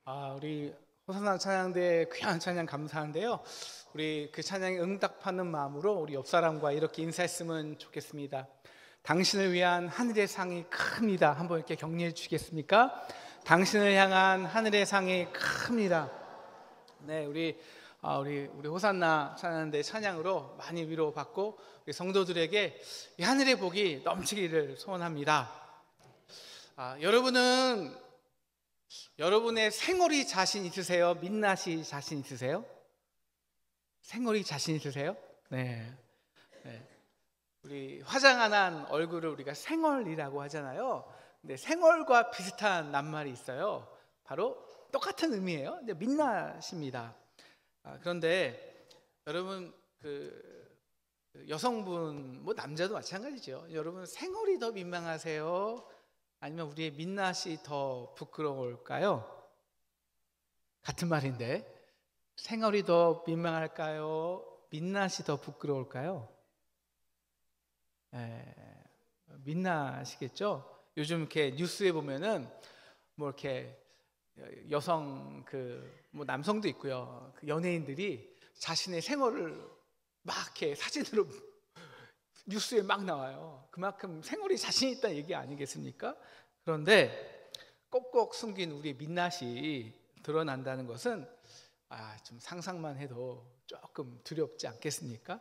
우리 호산나 찬양대 귀한 찬양 감사한데요. 우리 그 찬양에 응답하는 마음으로 우리 옆 사람과 이렇게 인사했으면 좋겠습니다. 당신을 위한 하늘의 상이 큽니다. 한번 이렇게 격려해 주시겠습니까? 당신을 향한 하늘의 상이 큽니다. 네, 우리 호산나 찬양대 찬양으로 많이 위로받고 우리 성도들에게 이 하늘의 복이 넘치기를 소원합니다. 여러분의 생얼이 자신 있으세요? 민낯이 자신 있으세요? 생얼이 자신 있으세요? 네. 우리 화장 안 한 얼굴을 우리가 생얼이라고 하잖아요. 근데 생얼과 비슷한 낱말이 있어요. 바로 똑같은 의미예요. 근데 민낯입니다. 그런데 여러분 여성분 남자도 마찬가지죠. 여러분 생얼이 더 민망하세요? 아니면 우리의 민낯이 더 부끄러울까요? 같은 말인데 생얼이 더 민망할까요? 민낯이 더 부끄러울까요? 민낯이겠죠. 요즘 이렇게 뉴스에 보면은 이렇게 여성 남성도 있고요. 연예인들이 자신의 생얼을 막 이렇게 사진으로 뉴스에 막 나와요. 그만큼 생얼이 자신 있다는 얘기 아니겠습니까? 그런데 꼭꼭 숨긴 우리의 민낯이 드러난다는 것은 좀 상상만 해도 조금 두렵지 않겠습니까?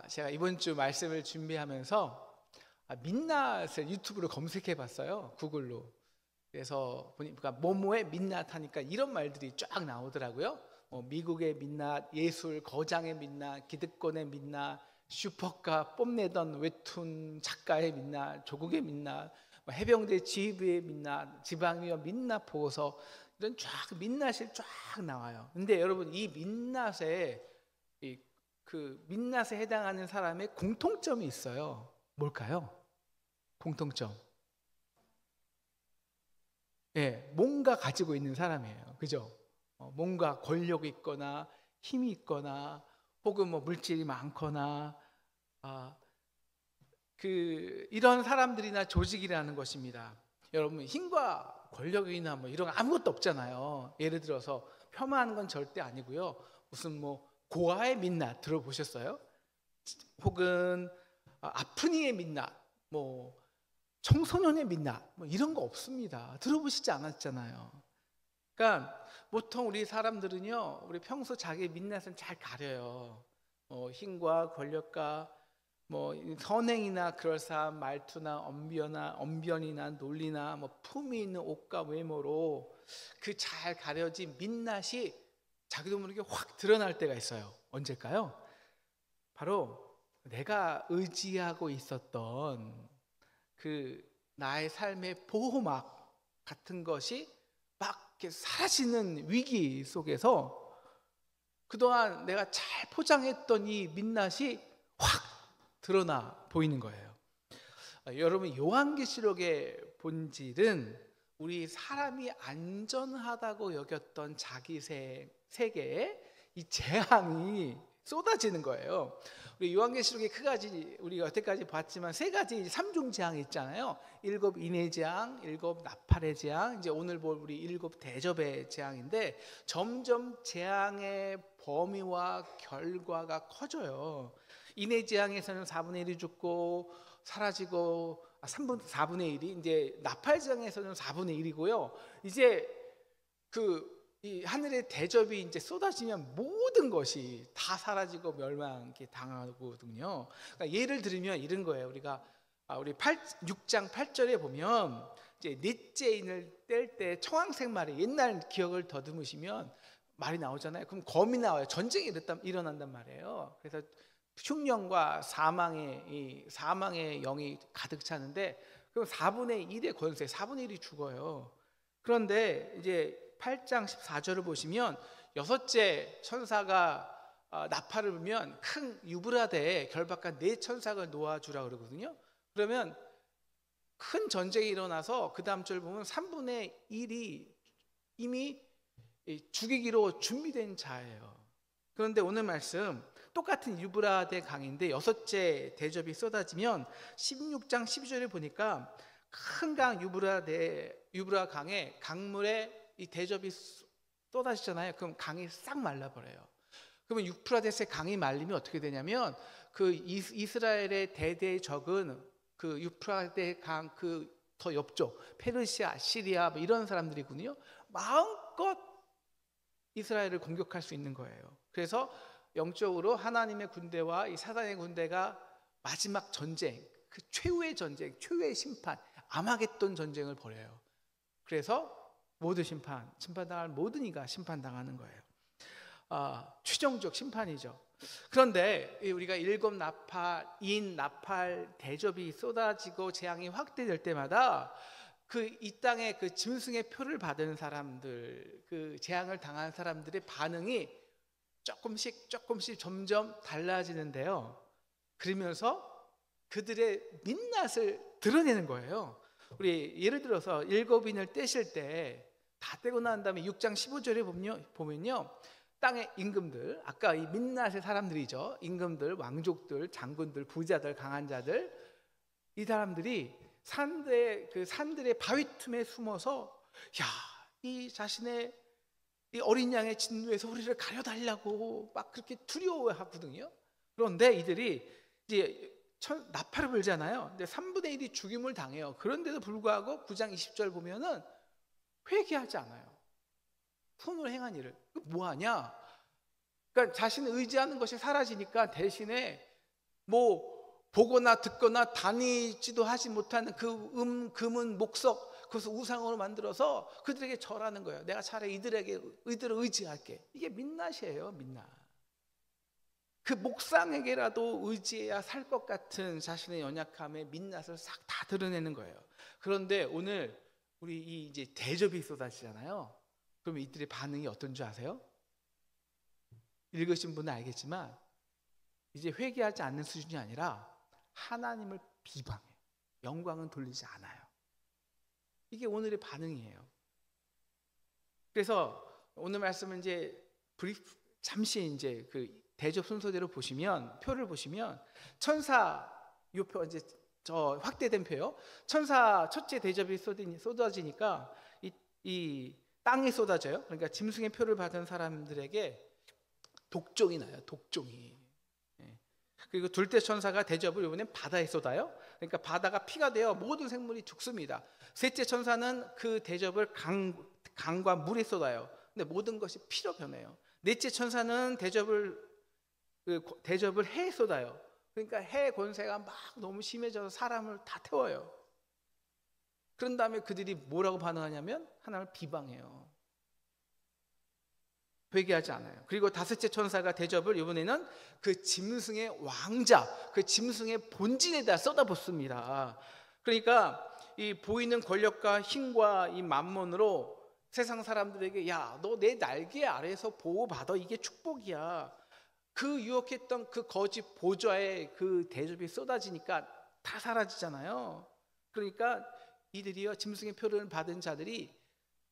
제가 이번 주 말씀을 준비하면서 민낯을 유튜브로 검색해 봤어요. 구글로. 그래서 보니까 뭐뭐의 민낯 하니까 이런 말들이 쫙 나오더라고요. 미국의 민낯, 예술 거장의 민낯, 기득권의 민낯, 슈퍼카 뽐내던 웹툰 작가의 민낯, 조국의 민낯, 해병대 지휘부의 민낯, 지방위원 민낯 보고서 이런 쫙 민낯이 쫙 나와요. 근데 여러분 이 민낯에 민낯에 해당하는 사람의 공통점이 있어요. 뭘까요? 공통점. 뭔가 가지고 있는 사람이에요. 그죠? 뭔가 권력이 있거나 힘이 있거나 혹은 물질이 많거나 이런 사람들이나 조직이라는 것입니다. 여러분 힘과 권력이나 이런 거 아무것도 없잖아요. 예를 들어서 폄하하는 건 절대 아니고요. 무슨 고아의 민낯 들어보셨어요? 혹은 아프니의 민낯, 청소년의 민낯 이런 거 없습니다. 들어보시지 않았잖아요. 그러니까 보통 우리 사람들은요, 우리 평소 자기 민낯은 잘 가려요. 힘과 권력과 선행이나 그럴싸한 말투나 언변이나 논리나 품위 있는 옷과 외모로 그 잘 가려진 민낯이 자기도 모르게 확 드러날 때가 있어요. 언제일까요? 바로 내가 의지하고 있었던 나의 삶의 보호막 같은 것이 막 이렇게 사라지는 위기 속에서 그동안 내가 잘 포장했던 이 민낯이 확 드러나 보이는 거예요. 여러분 요한계시록의 본질은 우리 사람이 안전하다고 여겼던 자기 세계에 이 재앙이 쏟아지는 거예요. 우리 요한계시록에 크가지 우리가 여태까지 봤지만 세 가지 삼중 재앙이 있잖아요. 일곱 인의 재앙, 일곱 나팔의 재앙, 이제 오늘 볼 우리 일곱 대접의 재앙인데 점점 재앙의 범위와 결과가 커져요. 인의 재앙에서는 4분의 1이 죽고 사라지고 4분의 1이 이제 나팔 재앙에서는 4분의 1이고요. 이제 이 하늘의 대접이 이제 쏟아지면 모든 것이 다 사라지고 멸망하게 당하거든요. 그러니까 예를 들면 이런 거예요. 우리 6장 8절에 보면 이제 넷째 인을 뗄 때 청황색 말이 옛날 기억을 더듬으시면 말이 나오잖아요. 그럼 검이 나와요. 전쟁이 일어난단 말이에요. 그래서 흉령과 사망의 영이 가득 차는데 그럼 4분의 1의 권세, 4분의 1이 죽어요. 그런데 이제 8장 14절을 보시면 여섯째 천사가 나팔을 불면 큰 유브라데에 결박한 네 천사를 놓아주라 그러거든요. 그러면 큰 전쟁이 일어나서 그 다음 절 보면 3분의 1이 이미 죽이기로 준비된 자예요. 그런데 오늘 말씀 똑같은 유브라데 강인데 여섯째 대접이 쏟아지면 16장 12절에 보니까 큰 강 유브라 강에 강물에 이 대접이 쏟아지잖아요. 그럼 강이 싹 말라버려요. 그러면 유프라데스의 강이 말리면 어떻게 되냐면 그 이스라엘의 대대의 적은 그 유프라데 강 그 더 옆쪽 페르시아, 시리아 뭐 이런 사람들이군요. 마음껏 이스라엘을 공격할 수 있는 거예요. 그래서 영적으로 하나님의 군대와 이 사단의 군대가 마지막 전쟁, 그 최후의 전쟁, 최후의 심판, 아마겟돈 전쟁을 벌여요. 그래서 모든 심판당할 모든 이가 심판당하는 거예요. 최종적 심판이죠. 그런데 우리가 일곱 나팔, 인 나팔 대접이 쏟아지고 재앙이 확대될 때마다 그 이 땅에 그 짐승의 표를 받은 사람들, 그 재앙을 당한 사람들의 반응이 조금씩 점점 달라지는데요. 그러면서 그들의 민낯을 드러내는 거예요. 우리 예를 들어서 일곱인을 떼실 때 다 떼고 난 다음에 6장 15절에 보면요, 땅의 임금들, 아까 이 민낯의 사람들이죠. 임금들, 왕족들, 장군들, 부자들, 강한 자들, 이 사람들이 산들의 바위 틈에 숨어서 이 자신의 이 어린 양의 진노에서 우리를 가려달라고 막 그렇게 두려워하거든요. 그런데 이들이 이제 나팔을 불잖아요. 근데 3분의 1이 죽임을 당해요. 그런데도 불구하고 9장 20절 보면은 회개하지 않아요. 손으로 행한 일을. 뭐하냐? 그러니까 자신을 의지하는 것이 사라지니까 대신에 뭐 보거나 듣거나 다니지도 하지 못하는 그 금은 목석, 그것을 우상으로 만들어서 그들에게 절하는 거예요. 내가 차라리 이들을 의지할게. 이게 민낯이에요, 민낯. 그 목상에게라도 의지해야 살 것 같은 자신의 연약함에 민낯을 싹 다 드러내는 거예요. 그런데 오늘 우리 이제 대접이 쏟아지잖아요. 그럼 이들의 반응이 어떤 줄 아세요? 읽으신 분은 알겠지만 이제 회개하지 않는 수준이 아니라 하나님을 비방해요. 영광은 돌리지 않아요. 이게 오늘의 반응이에요. 그래서 오늘 말씀은 이제 잠시 이제 그 대접 순서대로 보시면, 표를 보시면 천사 요표 이제 저 확대된 표요. 천사 첫째 대접이 쏟아지니까 이 땅에 쏟아져요. 그러니까 짐승의 표를 받은 사람들에게 독종이 나요. 독종이. 그리고 둘째 천사가 대접을 이번엔 바다에 쏟아요. 그러니까 바다가 피가 되어 모든 생물이 죽습니다. 셋째 천사는 그 대접을 강과 물에 쏟아요. 근데 모든 것이 피로 변해요. 넷째 천사는 대접을 해에 쏟아요. 그러니까 해 권세가 막 너무 심해져서 사람을 다 태워요. 그런 다음에 그들이 뭐라고 반응하냐면 하나님을 비방해요. 회개하지 않아요. 그리고 다섯째 천사가 대접을 이번에는 그 짐승의 왕자, 그 짐승의 본진에다 쏟아붓습니다. 그러니까 이 보이는 권력과 힘과 이 만몬으로 세상 사람들에게 너 내 날개 아래에서 보호받아, 이게 축복이야. 그 유혹했던 그 거짓 보좌에 그 대접이 쏟아지니까 다 사라지잖아요. 그러니까 이들이요, 짐승의 표를 받은 자들이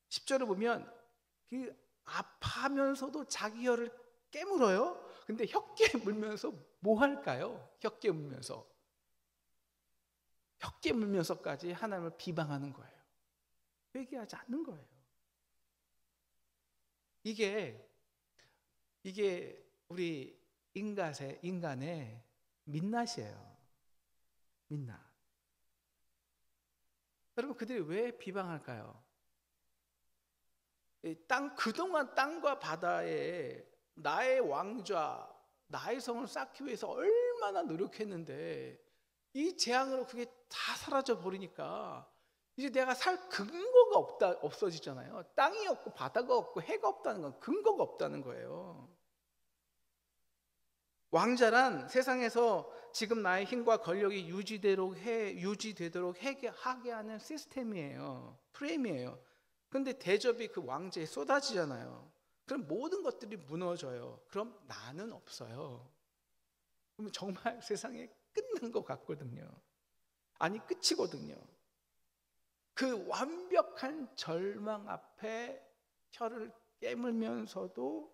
10절을 보면 그 아파하면서도 자기 혀를 깨물어요. 근데 혀 깨물면서 뭐 할까요? 혀 깨물면서까지 하나님을 비방하는 거예요. 회개하지 않는 거예요. 이게 우리 인간의 민낯이에요. 민낯. 여러분, 그들이 왜 비방할까요? 그동안 땅과 바다에 나의 왕좌, 나의 성을 쌓기 위해서 얼마나 노력했는데 이 재앙으로 그게 다 사라져 버리니까 이제 내가 살 근거가 없어지잖아요. 땅이 없고 바다가 없고 해가 없다는 건 근거가 없다는 거예요. 왕자란 세상에서 지금 나의 힘과 권력이 유지되도록 하게 하는 시스템이에요. 프레임이에요. 그런데 대접이 그 왕자에 쏟아지잖아요. 그럼 모든 것들이 무너져요. 그럼 나는 없어요. 그러면 정말 세상에 끝난 것 같거든요. 아니, 끝이거든요. 그 완벽한 절망 앞에 혀를 깨물면서도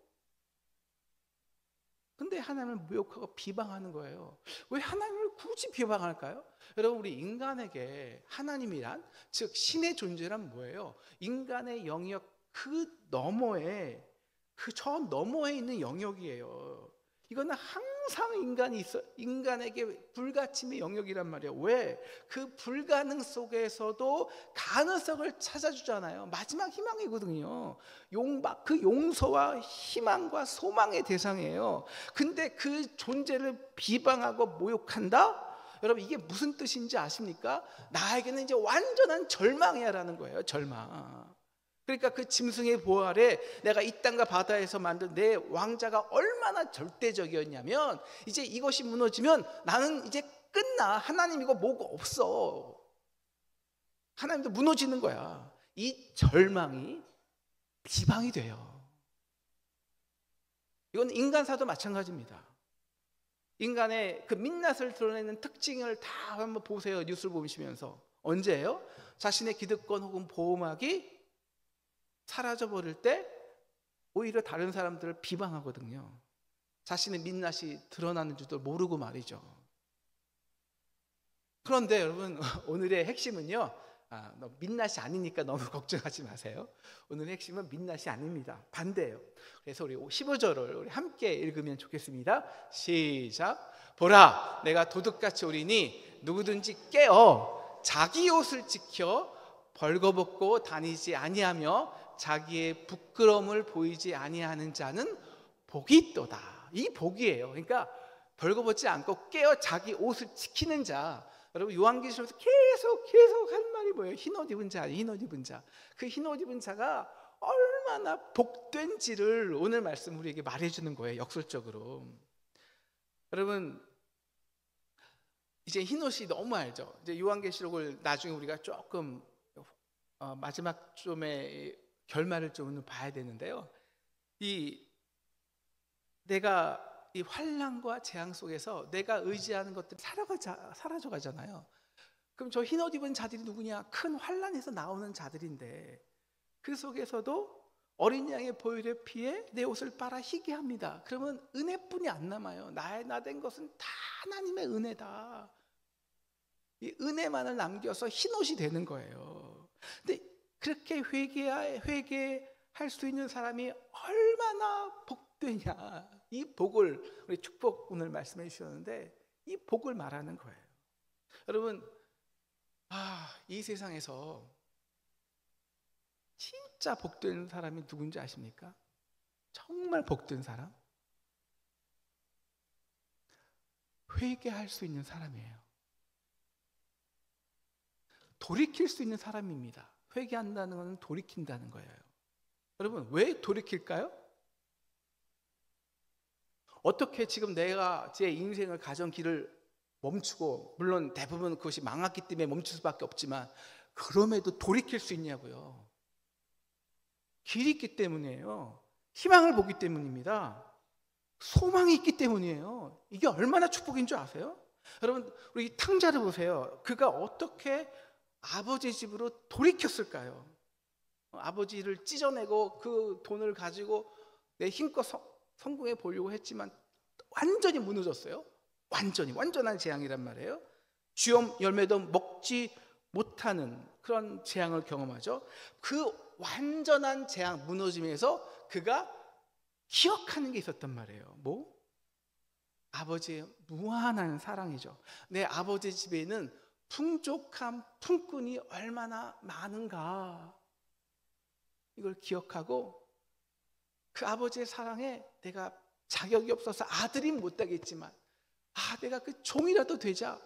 근데 하나님을 모욕하고 비방하는 거예요. 왜 하나님을 굳이 비방할까요? 여러분, 우리 인간에게 하나님이란, 즉 신의 존재란 뭐예요? 인간의 영역 그 너머에, 그 저 너머에 있는 영역이에요. 이거는 항상 인간에게 불가침의 영역이란 말이에요. 왜? 그 불가능 속에서도 가능성을 찾아주잖아요. 마지막 희망이거든요. 그 용서와 희망과 소망의 대상이에요. 근데 그 존재를 비방하고 모욕한다? 여러분, 이게 무슨 뜻인지 아십니까? 나에게는 이제 완전한 절망이야라는 거예요. 절망. 그러니까 그 짐승의 보호 아래 내가 이 땅과 바다에서 만든 내 왕자가 얼마나 절대적이었냐면, 이제 이것이 무너지면 나는 이제 끝나. 하나님이고 뭐고 없어. 하나님도 무너지는 거야. 이 절망이 비방이 돼요. 이건 인간사도 마찬가지입니다. 인간의 그 민낯을 드러내는 특징을 다 한번 보세요. 뉴스를 보시면서. 언제예요? 자신의 기득권 혹은 보호막이 사라져버릴 때 오히려 다른 사람들을 비방하거든요. 자신의 민낯이 드러나는 줄도 모르고 말이죠. 그런데 여러분, 오늘의 핵심은요, 민낯이 아니니까 너무 걱정하지 마세요. 오늘의 핵심은 민낯이 아닙니다. 반대예요. 그래서 우리 15절을 우리 함께 읽으면 좋겠습니다. 시작. 보라, 내가 도둑같이 오리니 누구든지 깨어 자기 옷을 지켜 벌거벗고 다니지 아니하며 자기의 부끄러움을 보이지 아니하는 자는 복이 있도다. 이 복이에요. 그러니까 벌거벗지 않고 깨어 자기 옷을 지키는 자. 여러분, 요한계시록에서 계속 하는 말이 뭐예요? 흰옷 입은 자, 흰옷 입은 자. 그 흰옷 입은 자가 얼마나 복된지를 오늘 말씀 우리에게 말해주는 거예요. 역설적으로. 여러분, 이제 흰옷이 너무 알죠. 이제 요한계시록을 나중에 우리가 조금 마지막 좀의 결말을 좀 봐야 되는데요. 내가 이 환난과 재앙 속에서 내가 의지하는 것들이 사라져 가잖아요. 그럼 저 흰옷 입은 자들이 누구냐? 큰 환난에서 나오는 자들인데, 그 속에서도 어린 양의 보혈의 피에 내 옷을 빨아 희게 합니다. 그러면 은혜뿐이 안 남아요. 나 된 것은 다 하나님의 은혜다. 이 은혜만을 남겨서 흰옷이 되는 거예요. 근데 그렇게 회개할 수 있는 사람이 얼마나 복되냐. 이 복을, 우리 축복 오늘 말씀해 주셨는데, 이 복을 말하는 거예요. 여러분, 이 세상에서 진짜 복된 사람이 누군지 아십니까? 정말 복된 사람? 회개할 수 있는 사람이에요. 돌이킬 수 있는 사람입니다. 회개한다는 것은 돌이킨다는 거예요. 여러분, 왜 돌이킬까요? 어떻게 지금 내가 제 인생을 가던 길을 멈추고, 물론 대부분 그것이 망했기 때문에 멈출 수밖에 없지만, 그럼에도 돌이킬 수 있냐고요. 길이 있기 때문이에요. 희망을 보기 때문입니다. 소망이 있기 때문이에요. 이게 얼마나 축복인 줄 아세요? 여러분, 우리 탕자를 보세요. 그가 어떻게 아버지 집으로 돌이켰을까요? 아버지를 찢어내고 그 돈을 가지고 내 힘껏 성공해 보려고 했지만 완전히 무너졌어요. 완전한 재앙이란 말이에요. 쥐엄 열매도 먹지 못하는 그런 재앙을 경험하죠. 그 완전한 재앙, 무너짐에서 그가 기억하는 게 있었단 말이에요. 뭐? 아버지의 무한한 사랑이죠. 내 아버지 집에는 풍족한 품꾼이 얼마나 많은가, 이걸 기억하고 그 아버지의 사랑에 내가 자격이 없어서 아들이 못 되겠지만 내가 그 종이라도 되자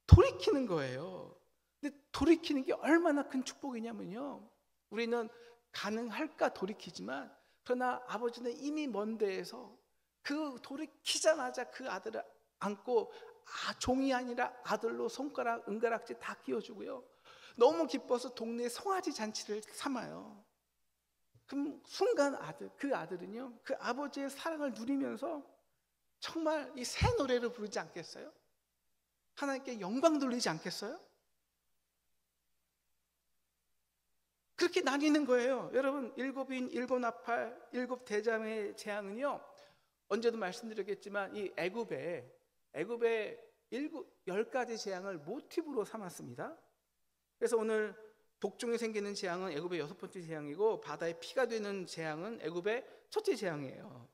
돌이키는 거예요. 근데 돌이키는 게 얼마나 큰 축복이냐면요, 우리는 가능할까 돌이키지만, 그러나 아버지는 이미 먼 데에서 그 돌이키자마자 그 아들을 안고 종이 아니라 아들로 손가락, 은가락지 다 끼워주고요, 너무 기뻐서 동네 송아지 잔치를 삼아요. 그럼 순간 그 아들은요, 그 아버지의 사랑을 누리면서 정말 이 새 노래를 부르지 않겠어요? 하나님께 영광 돌리지 않겠어요? 그렇게 나뉘는 거예요. 여러분, 일곱인, 일곱 나팔, 일곱 대장의 재앙은요, 언제도 말씀드렸겠지만 이 애굽의 10가지 재앙을 모티브로 삼았습니다. 그래서 오늘 독종이 생기는 재앙은 애굽의 6번째 재앙이고 바다에 피가 되는 재앙은 애굽의 첫째 재앙이에요.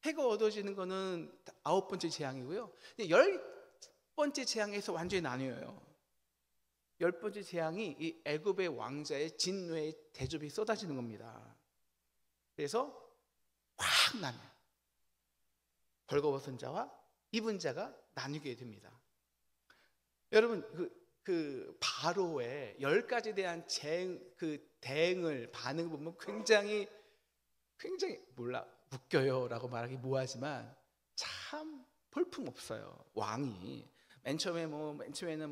해가 어두워지는 거는 9번째 재앙이고요. 10번째 재앙에서 완전히 나뉘어요. 10번째 재앙이 이 애굽의 왕자의 진노의 대접이 쏟아지는 겁니다. 그래서 확 나뉘어요. 벌거벗은 자와 입은 자가 나뉘게 됩니다. 여러분 그 바로의 10가지 대한 대응을 반응을 보면 굉장히 웃겨요라고 말하기 뭐하지만 참 볼품없어요. 왕이 맨 처음에는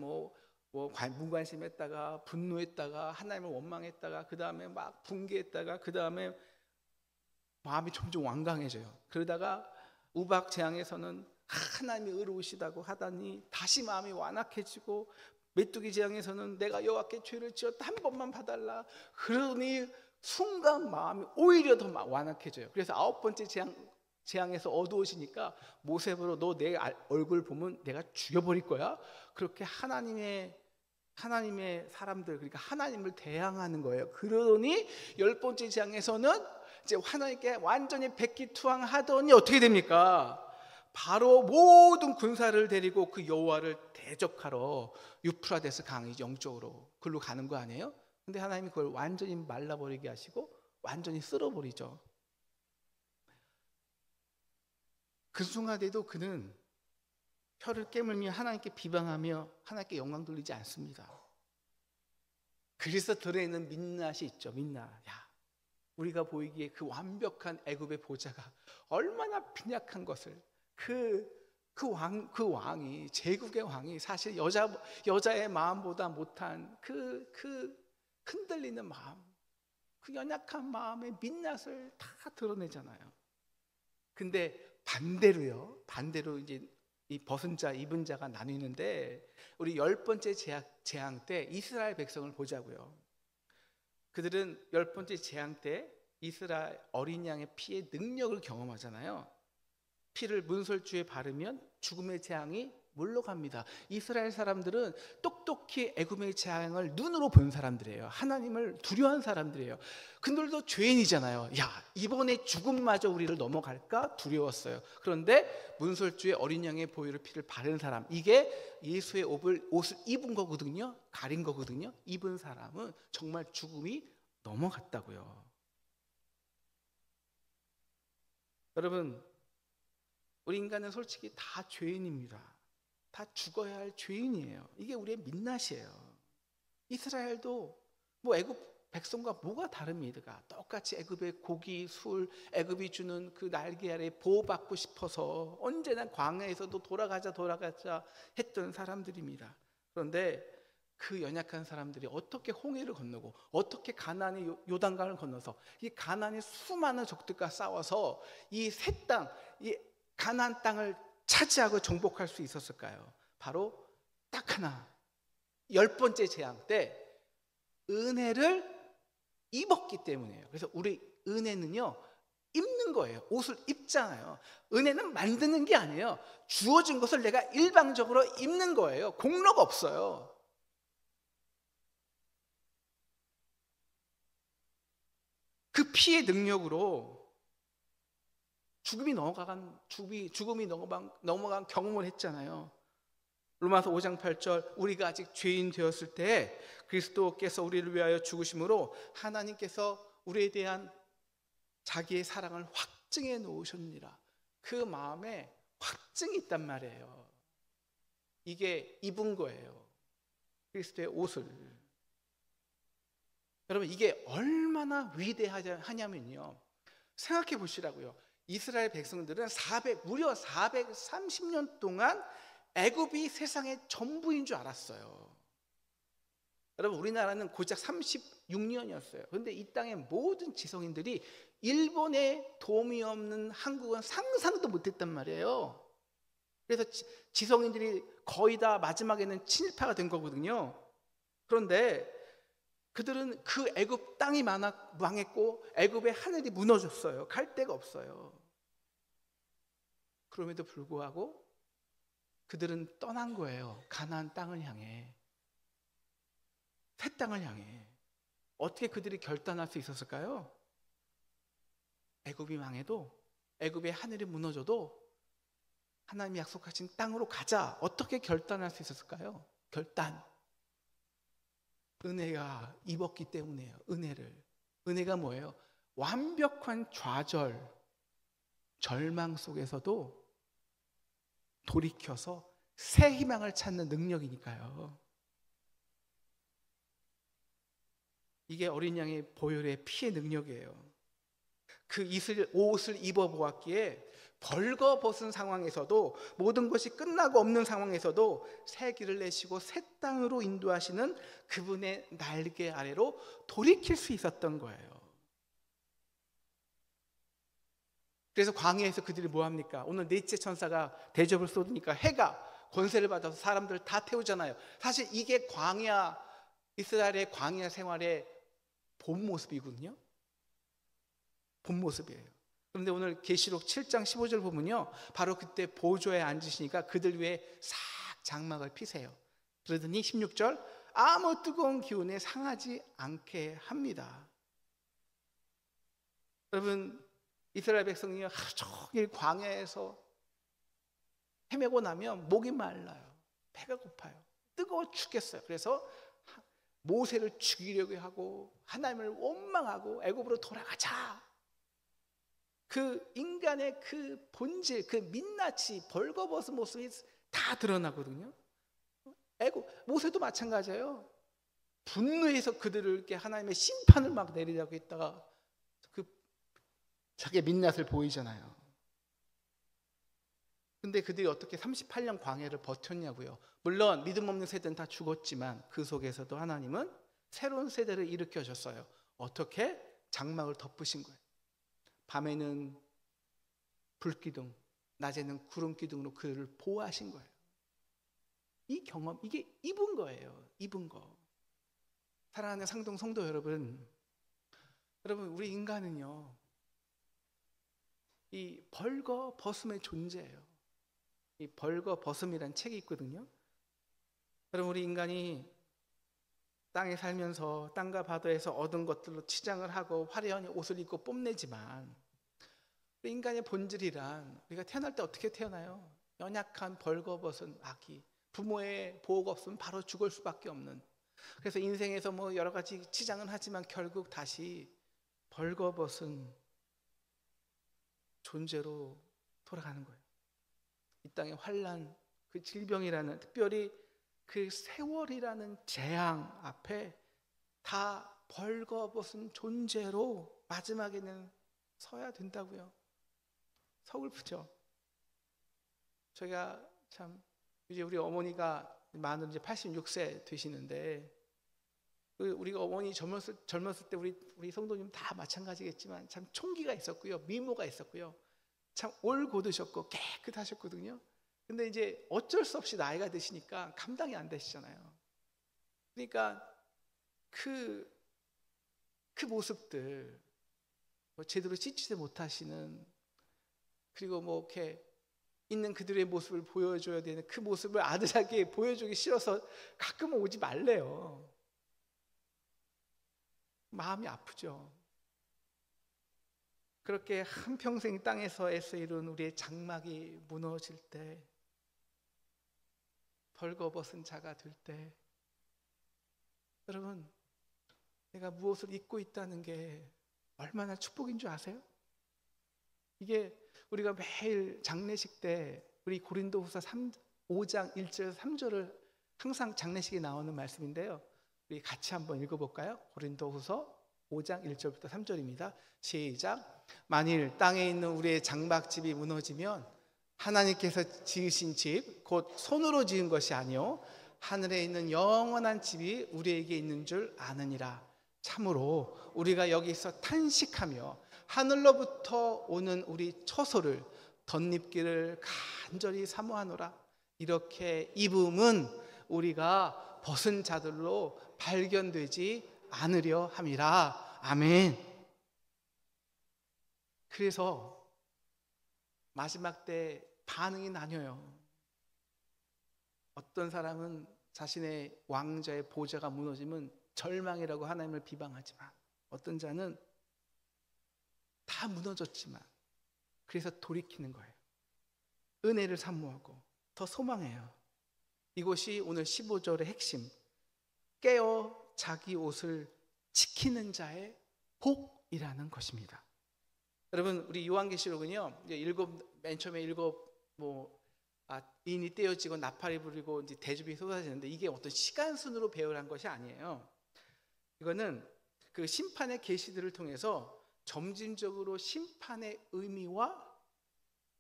무관심했다가 분노했다가 하나님을 원망했다가 그 다음에 막 분개했다가 그 다음에 마음이 점점 완강해져요. 그러다가 우박 재앙에서는 하나님이 의로우시다고 하다니 다시 마음이 완악해지고 메뚜기 재앙에서는 내가 여호와께 죄를 지었다 한 번만 봐달라 그러니 순간 마음이 오히려 더 완악해져요. 그래서 9번째 재앙에서 어두워지니까 모세보로 너 내 얼굴 보면 내가 죽여버릴 거야. 그렇게 하나님의 사람들, 그러니까 하나님을 대항하는 거예요. 그러니 10번째 재앙에서는 이제 하나님께 완전히 백기투항하더니 어떻게 됩니까? 바로 모든 군사를 데리고 그 여호와를 대적하러 유프라데스 강이 영적으로 글로 가는 거 아니에요? 근데 하나님이 그걸 완전히 말라버리게 하시고 완전히 쓸어버리죠. 그 순간에도 그는 혀를 깨물며 하나님께 비방하며 하나님께 영광 돌리지 않습니다. 그래서 들어있는 민낯이 있죠. 민낯. 야, 우리가 보이기에 그 완벽한 애굽의 보좌가 얼마나 빈약한 것을 그 왕이 제국의 왕이 사실 여자의 마음보다 못한 그 흔들리는 마음, 그 연약한 마음의 민낯을 다 드러내잖아요. 근데 반대로 이제 이 벗은 자, 입은 자가 나뉘는데 우리 10번째 재앙 때 이스라엘 백성을 보자고요. 그들은 10번째 재앙 때 이스라엘 어린 양의 피의 능력을 경험하잖아요. 피를 문설주에 바르면 죽음의 재앙이 물러갑니다. 이스라엘 사람들은 똑똑히 애굽의 재앙을 눈으로 본 사람들이에요. 하나님을 두려워한 사람들이에요. 그들도 죄인이잖아요. 야, 이번에 죽음마저 우리를 넘어갈까 두려웠어요. 그런데 문설주에 어린 양의 보혈의 피를 바른 사람, 이게 예수의 옷을 입은 거거든요. 가린 거거든요. 입은 사람은 정말 죽음이 넘어갔다고요. 여러분, 우리 인간은 솔직히 다 죄인입니다. 다 죽어야 할 죄인이에요. 이게 우리의 민낯이에요. 이스라엘도 애굽 백성과 뭐가 다릅니까? 똑같이 애굽의 고기, 술, 애굽이 주는 그 날개 아래 보호받고 싶어서 언제나 광야에서도 돌아가자 했던 사람들입니다. 그런데 그 연약한 사람들이 어떻게 홍해를 건너고 어떻게 가나안의 요단강을 건너서 이 가나안의 수많은 적들과 싸워서 이 새 땅, 이 가나안 땅을 차지하고 정복할 수 있었을까요? 바로 딱 하나, 10번째 재앙 때 은혜를 입었기 때문이에요. 그래서 우리 은혜는요, 입는 거예요. 옷을 입잖아요. 은혜는 만드는 게 아니에요. 주어진 것을 내가 일방적으로 입는 거예요. 공로가 없어요. 그 피의 능력으로 죽음이 넘어간 경험을 했잖아요. 로마서 5장 8절, 우리가 아직 죄인 되었을 때 그리스도께서 우리를 위하여 죽으심으로 하나님께서 우리에 대한 자기의 사랑을 확증해 놓으셨느니라. 그 마음에 확증이 있단 말이에요. 이게 입은 거예요. 그리스도의 옷을. 여러분, 이게 얼마나 위대하냐면요, 생각해 보시라고요. 이스라엘 백성들은 무려 430년 동안 애굽이 세상의 전부인 줄 알았어요. 여러분, 우리나라는 고작 36년이었어요. 그런데 이 땅의 모든 지성인들이 일본의 도움이 없는 한국은 상상도 못했단 말이에요. 그래서 지성인들이 거의 다 마지막에는 친일파가 된 거거든요. 그런데 그들은 그 애굽 땅이 망했고 애굽의 하늘이 무너졌어요. 갈 데가 없어요. 그럼에도 불구하고 그들은 떠난 거예요. 가나안 땅을 향해, 새 땅을 향해. 어떻게 그들이 결단할 수 있었을까요? 애굽이 망해도, 애굽의 하늘이 무너져도 하나님이 약속하신 땅으로 가자. 어떻게 결단할 수 있었을까요? 결단. 은혜가 입었기 때문이에요. 은혜가 뭐예요? 완벽한 좌절, 절망 속에서도 돌이켜서 새 희망을 찾는 능력이니까요. 이게 어린 양의 보혈의 피의 능력이에요. 그 옷을 입어보았기에 벌거벗은 상황에서도, 모든 것이 끝나고 없는 상황에서도 새 길을 내시고 새 땅으로 인도하시는 그분의 날개 아래로 돌이킬 수 있었던 거예요. 그래서 광야에서 그들이 뭐합니까? 오늘 넷째 천사가 대접을 쏟으니까 해가 권세를 받아서 사람들을 다 태우잖아요. 사실 이게 이스라엘의 광야 생활의 본 모습이거든요. 본 모습이에요. 그런데 오늘 계시록 7장 15절 보면요, 바로 그때 보좌에 앉으시니까 그들 위에 싹 장막을 피세요. 그러더니 16절, 아무 뜨거운 기운에 상하지 않게 합니다. 여러분, 이스라엘 백성이 하루 종일 광야에서 헤매고 나면 목이 말라요. 배가 고파요. 뜨거워 죽겠어요. 그래서 모세를 죽이려고 하고 하나님을 원망하고 애굽으로 돌아가자. 그 인간의 그 본질, 그 민낯이, 벌거벗은 모습이 다 드러나거든요. 모세도 마찬가지예요. 분노해서 그들을 이렇게 하나님의 심판을 막 내리려고 했다가 그 자기의 민낯을 보이잖아요. 근데 그들이 어떻게 38년 광야를 버텼냐고요. 물론 믿음 없는 세대는 다 죽었지만 그 속에서도 하나님은 새로운 세대를 일으켜줬어요. 어떻게? 장막을 덮으신 거예요. 밤에는 불기둥, 낮에는 구름 기둥으로 그를 보호하신 거예요. 이 경험, 이게 입은 거예요. 입은 거. 사랑하는 상동 성도 여러분, 우리 인간은요, 이 벌거벗음의 존재예요. 이 벌거벗음이라는 책이 있거든요. 여러분, 우리 인간이 땅에 살면서 땅과 바다에서 얻은 것들로 치장을 하고 화려한 옷을 입고 뽐내지만, 인간의 본질이란, 우리가 태어날 때 어떻게 태어나요? 연약한 벌거벗은 아기, 부모의 보호가 없으면 바로 죽을 수밖에 없는. 그래서 인생에서 뭐 여러 가지 치장은 하지만 결국 다시 벌거벗은 존재로 돌아가는 거예요. 이 땅의 환난, 그 질병이라는, 특별히 그 세월이라는 재앙 앞에 다 벌거벗은 존재로 마지막에는 서야 된다고요. 서글프죠. 저희가 참, 이제 우리 어머니가 만으로 이제 86세 되시는데, 우리가 어머니 젊었을 때 우리 성도님 다 마찬가지겠지만 참 총기가 있었고요, 미모가 있었고요, 참 올곧으셨고 깨끗하셨거든요. 근데 이제 어쩔 수 없이 나이가 드시니까 감당이 안 되시잖아요. 그러니까 그 모습들, 뭐 제대로 씻지도 못하시는, 그리고 뭐 이렇게 있는 그들의 모습을 보여줘야 되는 그 모습을 아들에게 보여주기 싫어서 가끔은 오지 말래요. 마음이 아프죠. 그렇게 한평생 땅에서 애써 이룬 우리의 장막이 무너질 때, 벌거벗은 자가 될 때, 여러분, 내가 무엇을 입고 있다는 게 얼마나 축복인 줄 아세요? 이게 우리가 매일 장례식 때 우리 고린도후서 5장 1절 3절을 항상 장례식에 나오는 말씀인데요, 우리 같이 한번 읽어볼까요? 고린도후서 5장 1절부터 3절입니다. 시작. 만일 땅에 있는 우리의 장막집이 무너지면 하나님께서 지으신 집, 곧 손으로 지은 것이 아니요 하늘에 있는 영원한 집이 우리에게 있는 줄 아느니라. 참으로 우리가 여기서 탄식하며 하늘로부터 오는 우리 처소를 덧입기를 간절히 사모하노라. 이렇게 입음은 우리가 벗은 자들로 발견되지 않으려 함이라. 아멘. 그래서 마지막 때 반응이 나뉘어요. 어떤 사람은 자신의 왕자의 보좌가 무너지면 절망이라고 하나님을 비방하지만, 어떤 자는 다 무너졌지만 그래서 돌이키는 거예요. 은혜를 사모하고 더 소망해요. 이것이 오늘 15절의 핵심, 깨어 자기 옷을 지키는 자의 복이라는 것입니다. 여러분, 우리 요한계시록은요, 이제 맨 처음에 인이 떼어지고 나팔이 불리고 이제 대접이 쏟아지는데, 이게 어떤 시간 순으로 배열한 것이 아니에요. 이거는 그 심판의 계시들을 통해서 점진적으로 심판의 의미와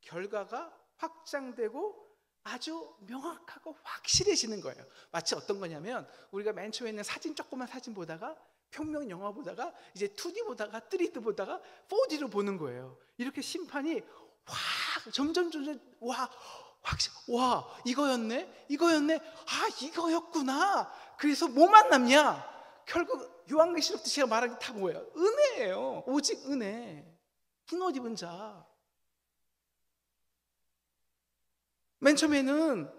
결과가 확장되고 아주 명확하고 확실해지는 거예요. 마치 어떤 거냐면, 우리가 맨 처음에 있는 조그만 사진 보다가, 평면 영화 보다가, 이제 2D 보다가 3D 보다가 4D로 보는 거예요. 이렇게 심판이 점점 이거였네, 이거였구나. 그래서 뭐만 남냐? 결국 요한계시록 때 제가 말한 게 다 뭐예요? 은혜예요. 오직 은혜. 흰옷 입은 자. 맨 처음에는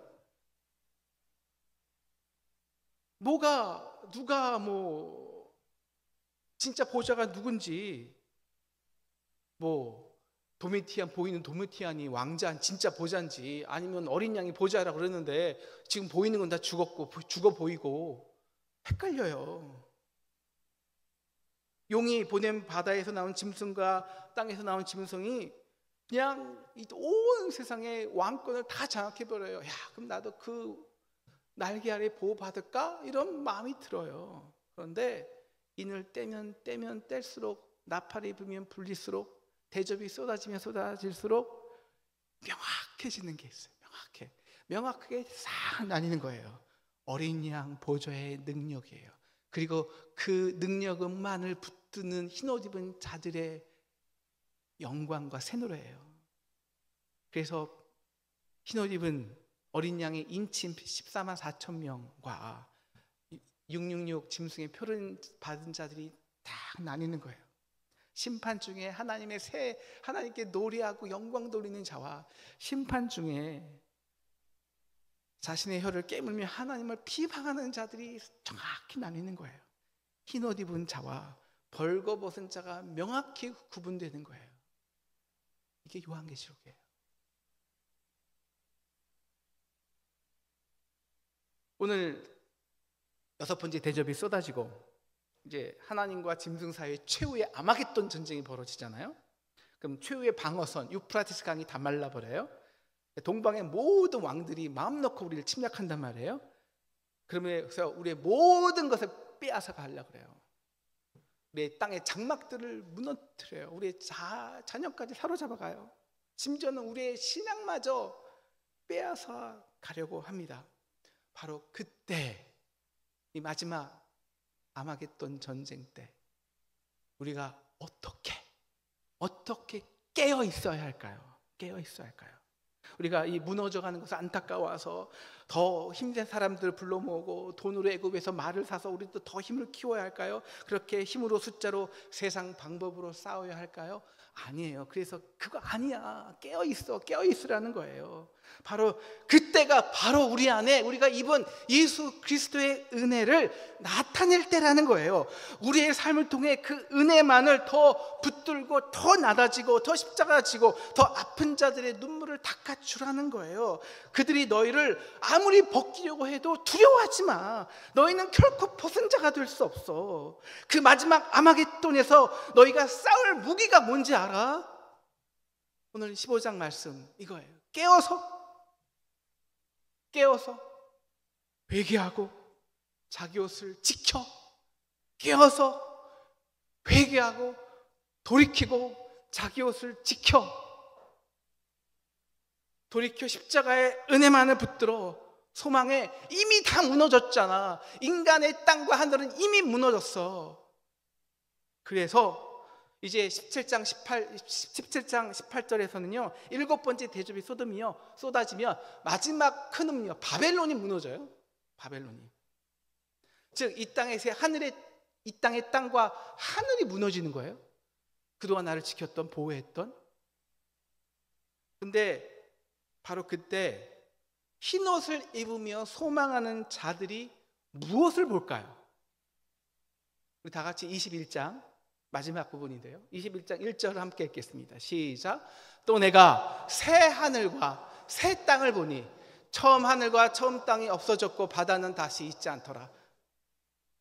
누가 진짜 보좌가 누군지, 보이는 도미티안이 왕자 진짜 보좌인지, 아니면 어린 양이 보좌라고 그러는데 지금 보이는 건 다 죽어 보이고 헷갈려요. 용이 보냄 바다에서 나온 짐승과 땅에서 나온 짐승이 그냥 온 세상의 왕권을 다 장악해버려요. 그럼 나도 그 날개 아래 보호받을까? 이런 마음이 들어요. 그런데 인을 떼면 뗄수록, 나팔이 불면 불릴수록, 대접이 쏟아지면 쏟아질수록 명확해지는 게 있어요. 명확하게 싹 나뉘는 거예요. 어린 양 보좌의 능력이에요. 그리고 그 능력만을 붙드는 흰옷 입은 자들의 영광과 새노래예요. 그래서 흰옷 입은 어린 양의 인침 14만 4천 명과 666 짐승의 표를 받은 자들이 딱 나뉘는 거예요. 심판 중에 하나님께 노래하고 영광 돌리는 자와, 심판 중에 자신의 혀를 깨물며 하나님을 비방하는 자들이 정확히 나뉘는 거예요. 흰옷 입은 자와 벌거벗은 자가 명확히 구분되는 거예요. 이게 요한계시록이에요. 오늘 6번째 대접이 쏟아지고 이제 하나님과 짐승 사이에 최후의 아마겟돈 전쟁이 벌어지잖아요. 그럼 최후의 방어선 유프라티스 강이 다 말라버려요. 동방의 모든 왕들이 마음 놓고 우리를 침략한단 말이에요. 그러면서 우리의 모든 것을 빼앗아 가려고 그래요. 우리의 땅의 장막들을 무너뜨려요. 우리의 자녀까지 사로잡아 가요. 심지어는 우리의 신앙마저 빼앗아 가려고 합니다. 바로 그때, 이 마지막 아마겟돈 전쟁 때 우리가 어떻게 깨어 있어야 할까요? 우리가 이 무너져가는 것을 안타까워서 더 힘든 사람들을 불러 모으고 돈으로 애굽에서 말을 사서 우리도 더 힘을 키워야 할까요? 그렇게 힘으로 숫자로 세상 방법으로 싸워야 할까요? 아니에요. 그래서 그거 아니야. 깨어 있으라는 거예요. 바로 그때가 바로 우리 안에 우리가 입은 예수 그리스도의 은혜를 나타낼 때라는 거예요. 우리의 삶을 통해 그 은혜만을 더 붙들고 더 낮아지고 더 십자가 지고 더 아픈 자들의 눈물을 닦아주라는 거예요. 그들이 너희를 아무리 벗기려고 해도 두려워하지 마. 너희는 결코 벗은 자가 될 수 없어. 그 마지막 아마겟돈에서 너희가 싸울 무기가 뭔지 알아? 오늘 15장 말씀 이거예요. 깨어서 회개하고 자기 옷을 지켜, 깨어서 회개하고 돌이키고 자기 옷을 지켜, 돌이켜 십자가의 은혜만을 붙들어. 소망에 이미 다 무너졌잖아. 인간의 땅과 하늘은 이미 무너졌어. 그래서 이제 17장 18절에서는요 7번째 대접이 쏟아지며 마지막 큰 음료 바벨론이 무너져요. 바벨론이, 즉 이 땅의 땅과 하늘이 무너지는 거예요. 그동안 나를 지켰던, 보호했던. 근데 바로 그때 흰옷을 입으며 소망하는 자들이 무엇을 볼까요? 우리 다 같이 21장 마지막 부분인데요. 21장 1절을 함께 읽겠습니다. 시작. 또 내가 새 하늘과 새 땅을 보니 처음 하늘과 처음 땅이 없어졌고 바다는 다시 있지 않더라.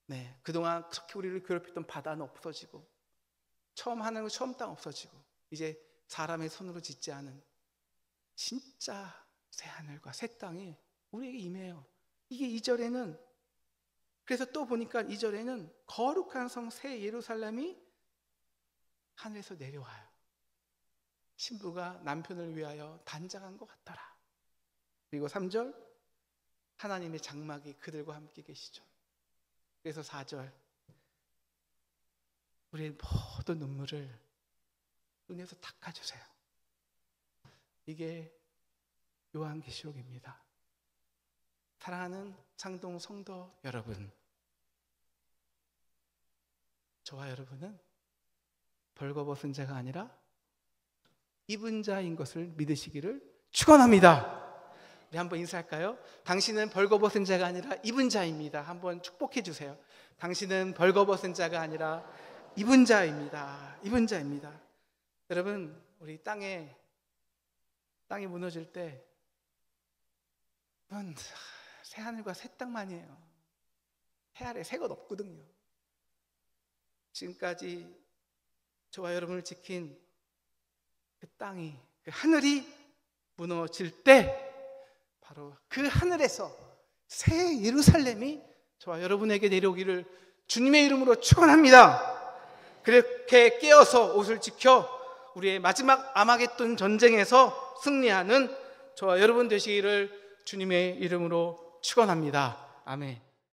네, 그동안 그렇게 우리를 괴롭혔던 바다는 없어지고 처음 하늘과 처음 땅 없어지고 이제 사람의 손으로 짓지 않은 진짜 새 하늘과 새 땅이 우리에게 임해요. 이게 2절에는, 그래서 또 보니까 2절에는 거룩한 성 새 예루살렘이 하늘에서 내려와요. 신부가 남편을 위하여 단장한 것 같더라. 그리고 3절, 하나님의 장막이 그들과 함께 계시죠. 그래서 4절, 우리의 모든 눈물을 눈에서 닦아주세요. 이게 요한계시록입니다. 사랑하는 창동 성도 여러분, 저와 여러분은 벌거벗은 자가 아니라 입은 자인 것을 믿으시기를 축원합니다. 우리 한번 인사할까요? 당신은 벌거벗은 자가 아니라 입은 자입니다. 한번 축복해 주세요. 당신은 벌거벗은 자가 아니라 입은 자입니다. 입은 자입니다. 여러분, 우리 땅이 무너질 때 새 하늘과 새 땅만이에요. 해 아래 새 것 없거든요. 지금까지 저와 여러분을 지킨 그 땅이, 그 하늘이 무너질 때 바로 그 하늘에서 새 예루살렘이 저와 여러분에게 내려오기를 주님의 이름으로 축원합니다. 그렇게 깨어서 옷을 지켜 우리의 마지막 아마겟돈 전쟁에서 승리하는 저와 여러분 되시기를 주님의 이름으로 축원합니다. 아멘.